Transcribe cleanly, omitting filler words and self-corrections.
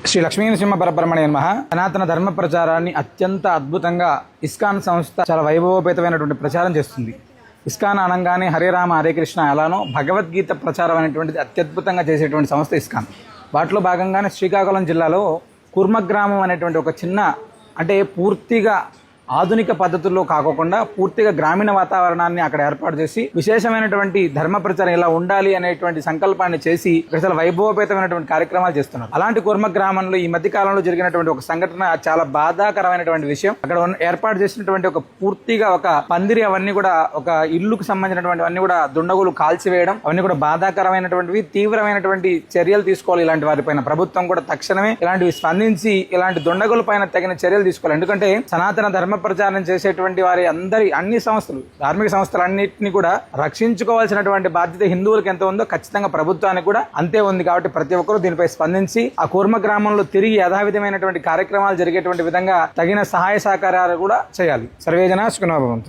శ్రీ లక్ష్మీనరసింహ పరబ్రహ్మణ్య నమః. సనాతన ధర్మ ప్రచారాన్ని అత్యంత అద్భుతంగా ఇస్కాన్ సంస్థ చాలా వైభవోపేతమైనటువంటి ప్రచారం చేస్తుంది. ఇస్కాన్ అనగానే హరే రామ హరే కృష్ణ ఎలానో భగవద్గీత ప్రచారం అనేటువంటిది అత్యద్భుతంగా చేసేటువంటి సంస్థ ఇస్కాన్. వాటిలో భాగంగానే శ్రీకాకుళం జిల్లాలో కుర్మగ్రామం అనేటువంటి ఒక చిన్న, అంటే పూర్తిగా ఆధునిక పద్ధతుల్లో కాకుండా పూర్తిగా గ్రామీణ వాతావరణాన్ని అక్కడ ఏర్పాటు చేసి విశేషమైనటువంటి ధర్మ ప్రచారం ఇలా ఉండాలి అనేటువంటి సంకల్పాన్ని చేసి చాలా వైభవపేతమైనటువంటి కార్యక్రమాలు చేస్తున్నారు. అలాంటి కుర్మ గ్రామంలో ఈ మధ్య కాలంలో జరిగినటువంటి ఒక సంఘటన చాలా బాధాకరమైనటువంటి విషయం. అక్కడ ఏర్పాటు చేసినటువంటి ఒక పూర్తిగా ఒక పందిరి, అవన్నీ కూడా ఒక ఇల్లుకు సంబంధించినటువంటి అన్ని కూడా దుండగులు కాల్చివేయడం, అవన్నీ కూడా బాధాకరమైనటువంటివి. తీవ్రమైనటువంటి చర్యలు తీసుకోవాలి ఇలాంటి వారిపైన. ప్రభుత్వం కూడా తక్షణమే ఇలాంటివి స్పందించి ఇలాంటి దుండగుల పైన తగిన చర్యలు తీసుకోవాలి. ఎందుకంటే సనాతన ధర్మ ప్రచారం చేసేటువంటి వారి అన్ని సంస్థలు, ధార్మిక సంస్థలన్నింటినీ కూడా రక్షించుకోవాల్సినటువంటి బాధ్యత హిందువులకు ఎంత ఉందో ఖచ్చితంగా ప్రభుత్వానికి కూడా అంతే ఉంది. కాబట్టి ప్రతి ఒక్కరూ దీనిపై స్పందించి ఆ కూర్మ గ్రామంలో తిరిగి యథావిధమైనటువంటి కార్యక్రమాలు జరిగేటువంటి విధంగా తగిన సహాయ సహకారాలు కూడా చేయాలి. సర్వేజన సుఖినో భవంతు.